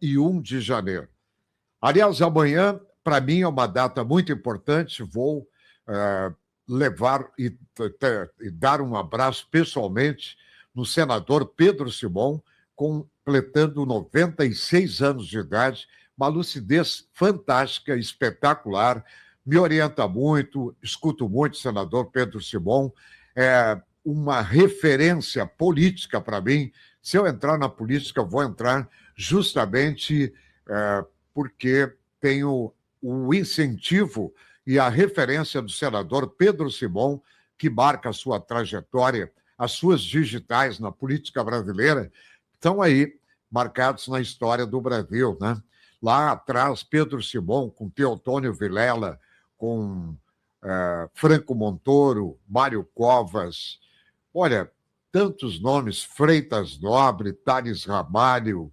e 1 de janeiro. Aliás, amanhã, para mim, é uma data muito importante. Vou levar e dar um abraço pessoalmente no senador Pedro Simão, completando 96 anos de idade, uma lucidez fantástica, espetacular, me orienta muito, escuto muito o senador Pedro Simão, é uma referência política para mim. Se eu entrar na política, vou entrar justamente porque tenho o incentivo e a referência do senador Pedro Simão, que marca a sua trajetória, as suas digitais na política brasileira, estão aí marcados na história do Brasil, né? Lá atrás, Pedro Simão, com Teotônio Vilela, com Franco Montoro, Mário Covas, olha, tantos nomes, Freitas Nobre, Tales Ramalho,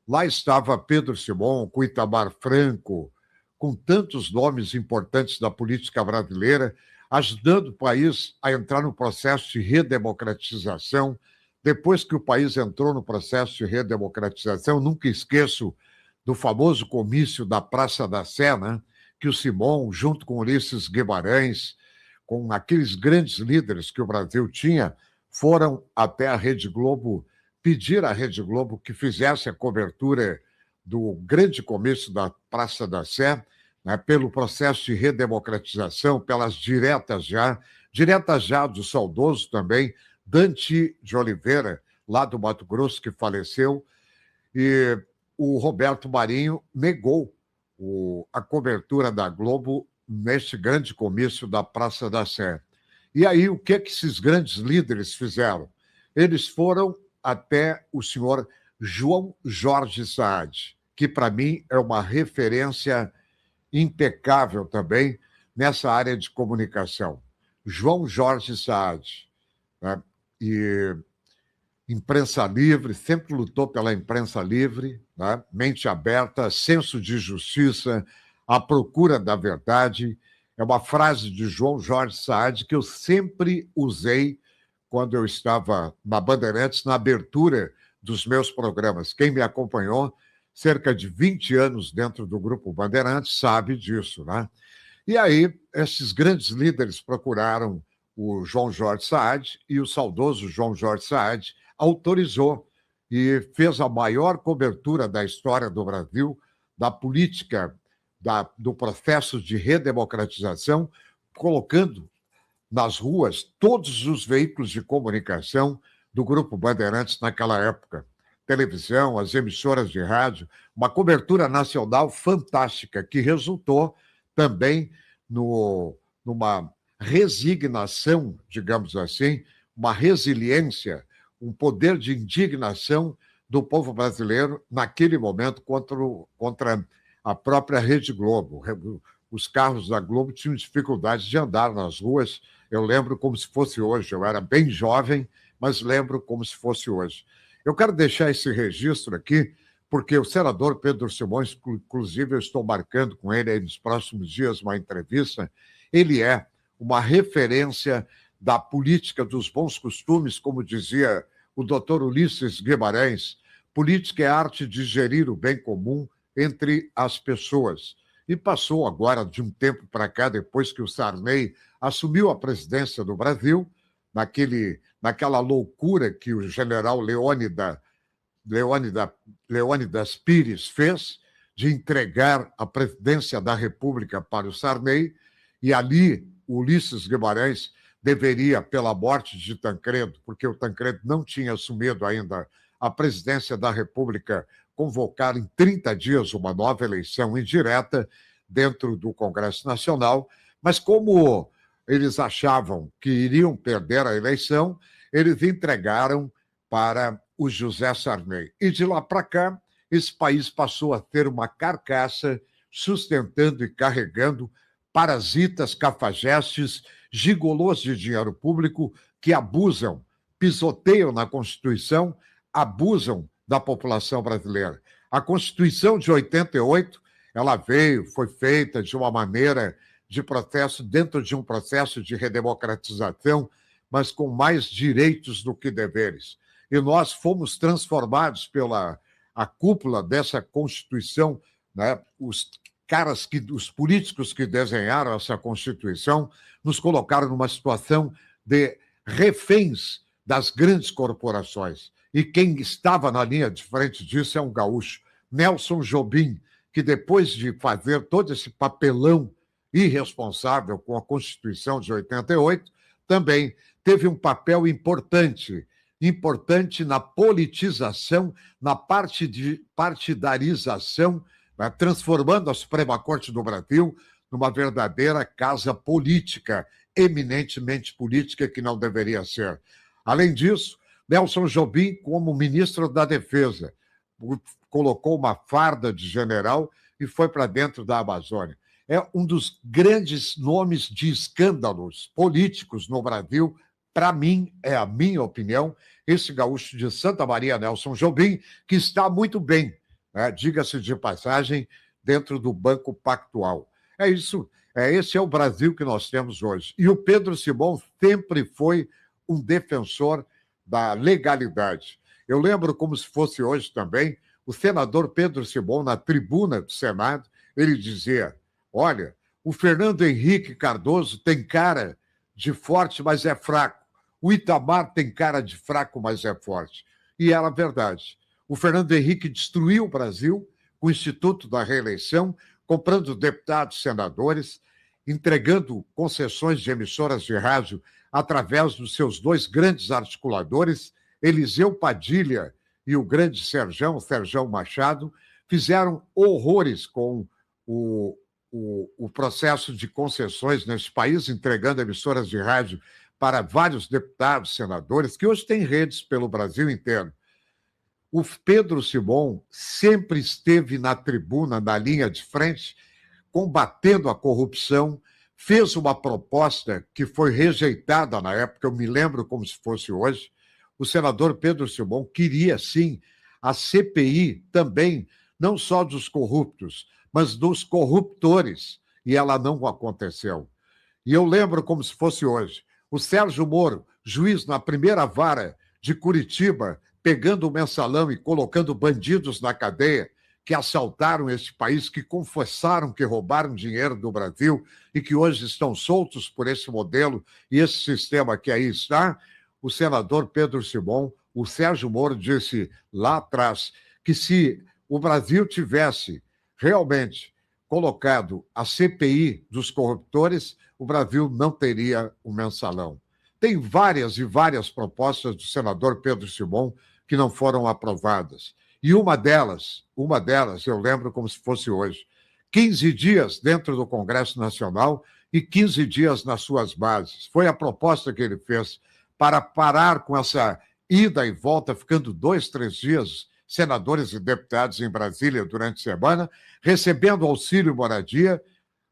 lá estava Pedro Simão, com Itamar Franco, com tantos nomes importantes da política brasileira, ajudando o país a entrar no processo de redemocratização. Depois que o país entrou no processo de redemocratização, nunca esqueço do famoso comício da Praça da Sé, né? Que o Simão, junto com Ulisses Guimarães, com aqueles grandes líderes que o Brasil tinha, foram até a Rede Globo pedir à Rede Globo que fizesse a cobertura do grande comício da Praça da Sé, né, pelo processo de redemocratização, pelas diretas já do saudoso também, Dante de Oliveira, lá do Mato Grosso, que faleceu, e o Roberto Marinho negou a cobertura da Globo neste grande comício da Praça da Sé. E aí, o que esses grandes líderes fizeram? Eles foram até o senhor João Jorge Saad, que, para mim, é uma referência impecável também nessa área de comunicação. João Jorge Saad, né? E imprensa livre, sempre lutou pela imprensa livre, né? Mente aberta, senso de justiça, a procura da verdade. É uma frase de João Jorge Saad que eu sempre usei quando eu estava na Bandeirantes, na abertura dos meus programas. Quem me acompanhou cerca de 20 anos dentro do Grupo Bandeirantes sabe disso, né? E aí, esses grandes líderes procuraram o João Jorge Saad e o saudoso João Jorge Saad autorizou e fez a maior cobertura da história do Brasil, da política, do processo de redemocratização, colocando nas ruas todos os veículos de comunicação do Grupo Bandeirantes naquela época. Televisão, as emissoras de rádio, uma cobertura nacional fantástica, que resultou também numa resignação, digamos assim, uma resiliência, um poder de indignação do povo brasileiro naquele momento contra a própria Rede Globo. Os carros da Globo tinham dificuldade de andar nas ruas. Eu lembro como se fosse hoje. Eu era bem jovem, mas lembro como se fosse hoje. Eu quero deixar esse registro aqui, porque o senador Pedro Simões, inclusive eu estou marcando com ele aí nos próximos dias uma entrevista, ele é uma referência da política dos bons costumes, como dizia o doutor Ulisses Guimarães. Política é a arte de gerir o bem comum entre as pessoas. E passou agora, de um tempo para cá, depois que o Sarney assumiu a presidência do Brasil, naquela loucura que o general Leônidas Pires fez, de entregar a presidência da República para o Sarney, e ali Ulisses Guimarães deveria, pela morte de Tancredo, porque o Tancredo não tinha assumido ainda a presidência da República, convocar em 30 dias uma nova eleição indireta dentro do Congresso Nacional, mas como eles achavam que iriam perder a eleição, eles entregaram para o José Sarney. E de lá para cá, esse país passou a ter uma carcaça sustentando e carregando parasitas, cafajestes, gigolôs de dinheiro público que abusam, pisoteiam na Constituição, abusam da população brasileira. A Constituição de 88, ela foi feita de uma maneira de processo, dentro de um processo de redemocratização, mas com mais direitos do que deveres. E nós fomos transformados pela a cúpula dessa Constituição, né, os políticos que desenharam essa Constituição, nos colocaram numa situação de reféns das grandes corporações. E quem estava na linha de frente disso é um gaúcho, Nelson Jobim, que depois de fazer todo esse papelão irresponsável com a Constituição de 88, também teve um papel importante na politização, na partidarização, né, transformando a Suprema Corte do Brasil numa verdadeira casa política, eminentemente política, que não deveria ser. Além disso, Nelson Jobim, como ministro da Defesa, colocou uma farda de general e foi para dentro da Amazônia. É um dos grandes nomes de escândalos políticos no Brasil. Para mim, é a minha opinião, esse gaúcho de Santa Maria, Nelson Jobim, que está muito bem, né, diga-se de passagem, dentro do Banco Pactual. É isso, esse é o Brasil que nós temos hoje. E o Pedro Simão sempre foi um defensor da legalidade. Eu lembro como se fosse hoje também, o senador Pedro Simão, na tribuna do Senado, ele dizia, olha, o Fernando Henrique Cardoso tem cara de forte, mas é fraco. O Itamar tem cara de fraco, mas é forte. E era verdade. O Fernando Henrique destruiu o Brasil com o Instituto da Reeleição, comprando deputados, senadores, entregando concessões de emissoras de rádio através dos seus dois grandes articuladores, Eliseu Padilha e o grande Serjão Machado, fizeram horrores com o processo de concessões nesse país, entregando emissoras de rádio para vários deputados, senadores, que hoje têm redes pelo Brasil inteiro. O Pedro Simão sempre esteve na tribuna, na linha de frente, combatendo a corrupção, fez uma proposta que foi rejeitada na época, eu me lembro como se fosse hoje. O senador Pedro Simão queria, sim, a CPI também, não só dos corruptos, mas dos corruptores, e ela não aconteceu. E eu lembro como se fosse hoje. O Sérgio Moro, juiz na primeira vara de Curitiba, pegando o mensalão e colocando bandidos na cadeia, que assaltaram este país, que confessaram que roubaram dinheiro do Brasil e que hoje estão soltos por esse modelo e esse sistema que aí está. O senador Pedro Simão, o Sérgio Moro disse lá atrás que se o Brasil tivesse realmente colocado a CPI dos corruptores, o Brasil não teria o mensalão. Tem várias e várias propostas do senador Pedro Simão que não foram aprovadas. E uma delas, eu lembro como se fosse hoje, 15 dias dentro do Congresso Nacional e 15 dias nas suas bases. Foi a proposta que ele fez para parar com essa ida e volta, ficando 2, 3 dias, senadores e deputados em Brasília durante a semana, recebendo auxílio moradia,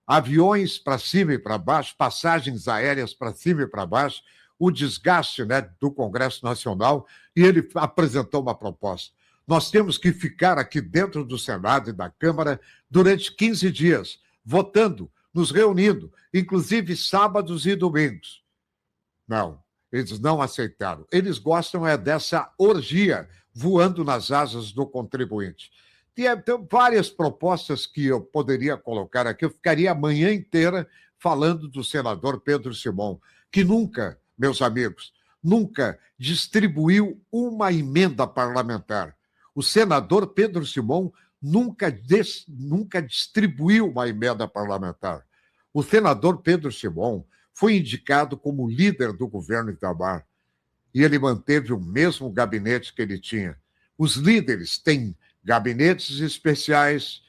aviões para cima e para baixo, passagens aéreas para cima e para baixo, o desgaste, né, do Congresso Nacional, e ele apresentou uma proposta. Nós temos que ficar aqui dentro do Senado e da Câmara durante 15 dias, votando, nos reunindo, inclusive sábados e domingos. Não, eles não aceitaram. Eles gostam dessa orgia voando nas asas do contribuinte. Tem várias propostas que eu poderia colocar aqui, eu ficaria a manhã inteira falando do senador Pedro Simão, que nunca, meus amigos, nunca distribuiu uma emenda parlamentar. O senador Pedro Simão nunca distribuiu uma emenda parlamentar. O senador Pedro Simão foi indicado como líder do governo Itamar e ele manteve o mesmo gabinete que ele tinha. Os líderes têm gabinetes especiais,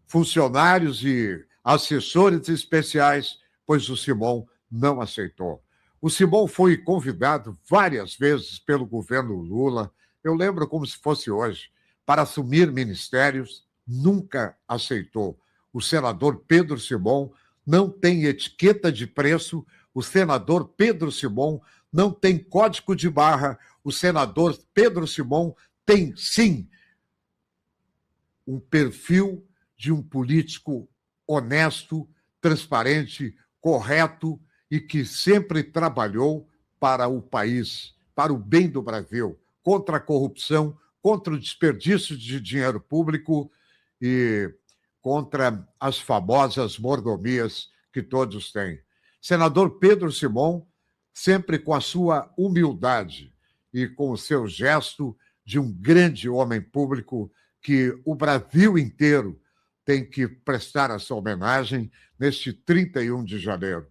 funcionários e assessores especiais, pois o Simão não aceitou. O Simão foi convidado várias vezes pelo governo Lula, eu lembro como se fosse hoje, para assumir ministérios, nunca aceitou. O senador Pedro Simão não tem etiqueta de preço, o senador Pedro Simão não tem código de barra, o senador Pedro Simão tem, sim, um perfil de um político honesto, transparente, correto e que sempre trabalhou para o país, para o bem do Brasil, contra a corrupção, contra o desperdício de dinheiro público e contra as famosas mordomias que todos têm. Senador Pedro Simon, sempre com a sua humildade e com o seu gesto de um grande homem público que o Brasil inteiro tem que prestar essa homenagem neste 31 de janeiro.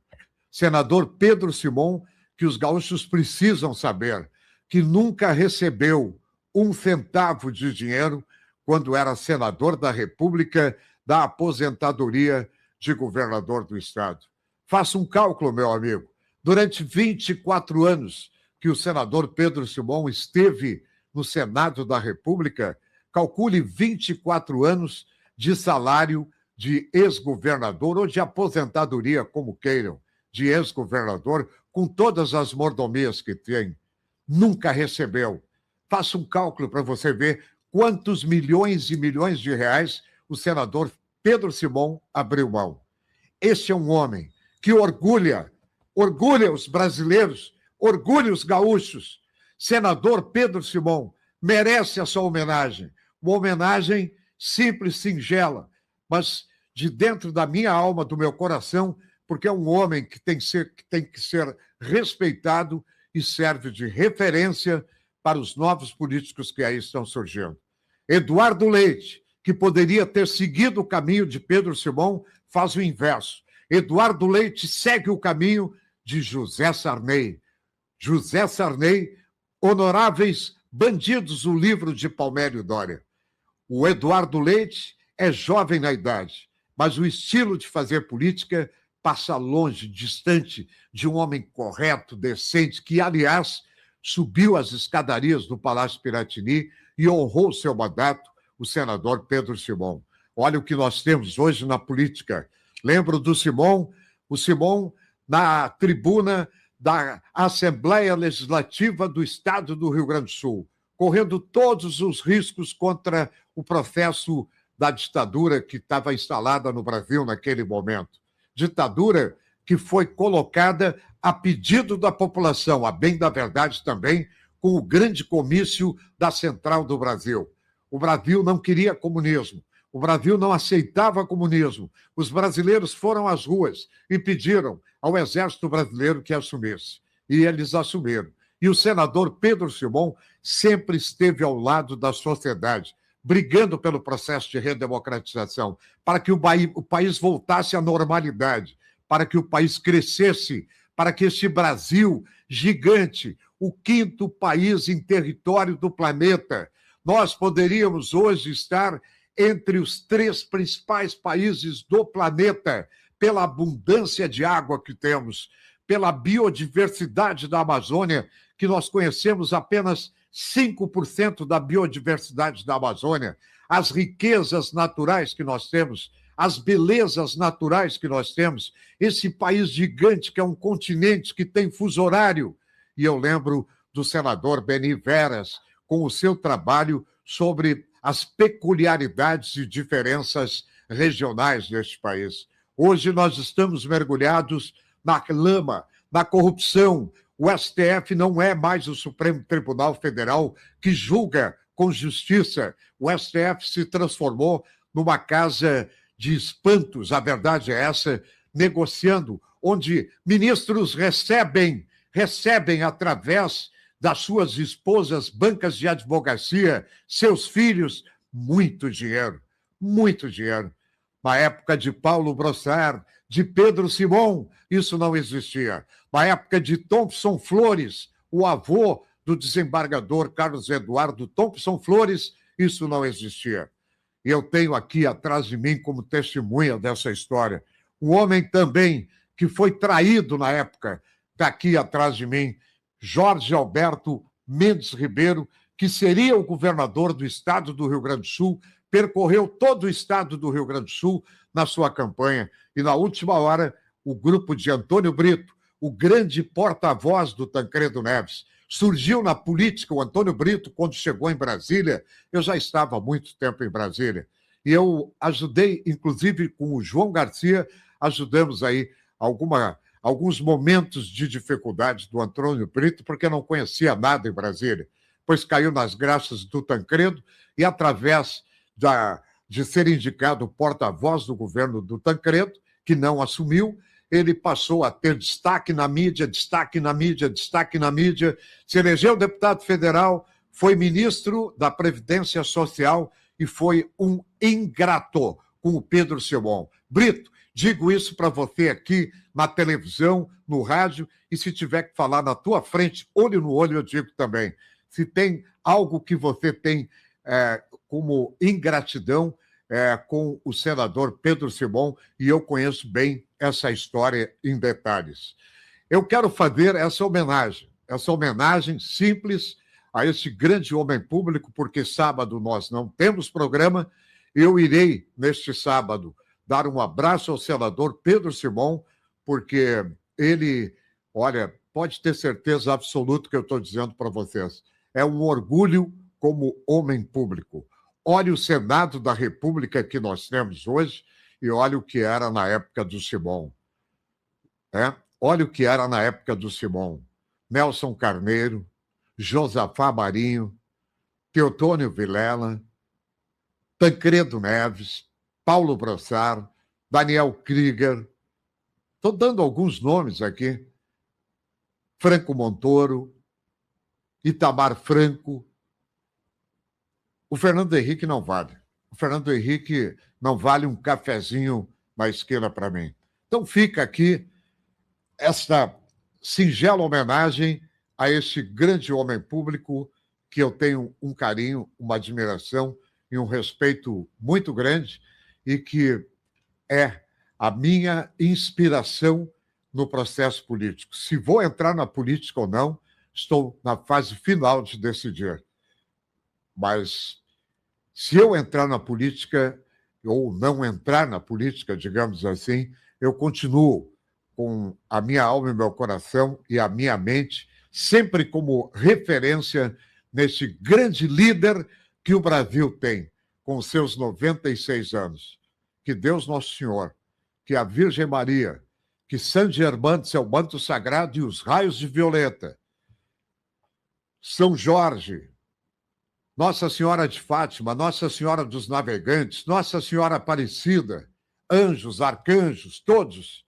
Senador Pedro Simon, que os gaúchos precisam saber que nunca recebeu um centavo de dinheiro quando era senador da República, da aposentadoria de governador do estado. Faça um cálculo, meu amigo. Durante 24 anos que o senador Pedro Simon esteve no Senado da República, calcule 24 anos de salário de ex-governador ou de aposentadoria, como queiram, de ex-governador, com todas as mordomias que tem. Nunca recebeu. Faça um cálculo para você ver quantos milhões e milhões de reais o senador Pedro Simon abriu mão. Este é um homem que orgulha os brasileiros, orgulha os gaúchos. Senador Pedro Simon merece essa homenagem. Uma homenagem simples, singela, mas de dentro da minha alma, do meu coração, porque é um homem que tem que ser respeitado e serve de referência para os novos políticos que aí estão surgindo. Eduardo Leite, que poderia ter seguido o caminho de Pedro Simon, faz o inverso. Eduardo Leite segue o caminho de José Sarney. José Sarney, Honoráveis Bandidos, o livro de Palmério Dória. O Eduardo Leite é jovem na idade, mas o estilo de fazer política passa longe, distante de um homem correto, decente, que, aliás, subiu as escadarias do Palácio Piratini e honrou seu mandato, o senador Pedro Simon. Olha o que nós temos hoje na política. Lembro do Simon, o Simon na tribuna da Assembleia Legislativa do Estado do Rio Grande do Sul, correndo todos os riscos contra o processo da ditadura que estava instalada no Brasil naquele momento. Ditadura que foi colocada a pedido da população, a bem da verdade também, com o grande comício da Central do Brasil. O Brasil não queria comunismo, o Brasil não aceitava comunismo. Os brasileiros foram às ruas e pediram ao Exército Brasileiro que assumisse. E eles assumiram. E o senador Pedro Simon sempre esteve ao lado da sociedade, brigando pelo processo de redemocratização, para que o país voltasse à normalidade, para que o país crescesse, para que este Brasil gigante, o quinto país em território do planeta, nós poderíamos hoje estar entre os 3 principais países do planeta, pela abundância de água que temos, pela biodiversidade da Amazônia, que nós conhecemos apenas 5% da biodiversidade da Amazônia, as riquezas naturais que nós temos, as belezas naturais que nós temos, esse país gigante que é um continente que tem fuso horário. E eu lembro do senador Beni Veras, com o seu trabalho sobre as peculiaridades e diferenças regionais deste país. Hoje nós estamos mergulhados na lama, na corrupção. O STF não é mais o Supremo Tribunal Federal que julga com justiça. O STF se transformou numa casa de espantos, a verdade é essa, negociando, onde ministros recebem através das suas esposas, bancas de advocacia, seus filhos, muito dinheiro, muito dinheiro. Na época de Paulo Brossard, de Pedro Simon, isso não existia. Na época de Thompson Flores, o avô do desembargador Carlos Eduardo Thompson Flores, isso não existia. E eu tenho aqui atrás de mim, como testemunha dessa história, um homem também que foi traído na época, está aqui atrás de mim, Jorge Alberto Mendes Ribeiro, que seria o governador do estado do Rio Grande do Sul, percorreu todo o estado do Rio Grande do Sul na sua campanha. E na última hora, o grupo de Antônio Brito, o grande porta-voz do Tancredo Neves, surgiu na política. O Antônio Brito, quando chegou em Brasília, eu já estava há muito tempo em Brasília, e eu ajudei, inclusive com o João Garcia, ajudamos aí alguns momentos de dificuldade do Antônio Brito, porque não conhecia nada em Brasília. pois caiu nas graças do Tancredo e, através de ser indicado porta-voz do governo do Tancredo, que não assumiu, ele passou a ter destaque na mídia, destaque na mídia, destaque na mídia, se elegeu deputado federal, foi ministro da Previdência Social e foi um ingrato com o Pedro Simão. Brito, digo isso para você aqui na televisão, no rádio, e se tiver que falar na tua frente, olho no olho, eu digo também. Se tem algo que você tem como ingratidão com o senador Pedro Simão, e eu conheço bem essa história em detalhes. Eu quero fazer essa homenagem simples a esse grande homem público, porque sábado nós não temos programa. Eu irei, neste sábado, dar um abraço ao senador Pedro Simão, porque ele, olha, pode ter certeza absoluta que eu estou dizendo para vocês, é um orgulho como homem público. Olha o Senado da República que nós temos hoje e olha o que era na época do Simão. Olha o que era na época do Simão. Nelson Carneiro, Josafá Marinho, Teotônio Vilela, Tancredo Neves, Paulo Brossard, Daniel Krieger, estou dando alguns nomes aqui, Franco Montoro, Itamar Franco. O Fernando Henrique não vale. O Fernando Henrique não vale um cafezinho na esquina para mim. Então fica aqui esta singela homenagem a esse grande homem público que eu tenho um carinho, uma admiração e um respeito muito grande e que é a minha inspiração no processo político. Se vou entrar na política ou não, estou na fase final de decidir. Mas se eu entrar na política ou não entrar na política, digamos assim, eu continuo com a minha alma e meu coração e a minha mente sempre como referência nesse grande líder que o Brasil tem, com seus 96 anos. Que Deus Nosso Senhor, que a Virgem Maria, que São Germano, seu manto sagrado e os raios de violeta, São Jorge, Nossa Senhora de Fátima, Nossa Senhora dos Navegantes, Nossa Senhora Aparecida, anjos, arcanjos, todos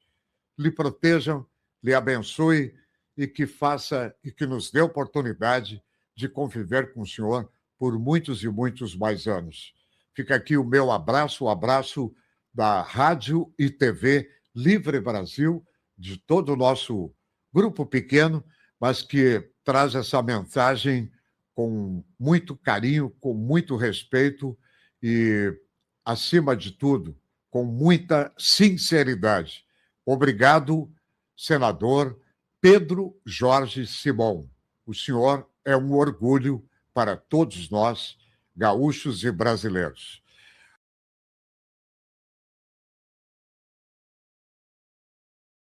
lhe protejam, lhe abençoe e que faça e que nos dê oportunidade de conviver com o Senhor por muitos e muitos mais anos. Fica aqui o meu abraço, o abraço da Rádio e TV Livre Brasil, de todo o nosso grupo pequeno, mas que traz essa mensagem com muito carinho, com muito respeito e, acima de tudo, com muita sinceridade. Obrigado, senador Pedro Jorge Simão. O senhor é um orgulho para todos nós, gaúchos e brasileiros.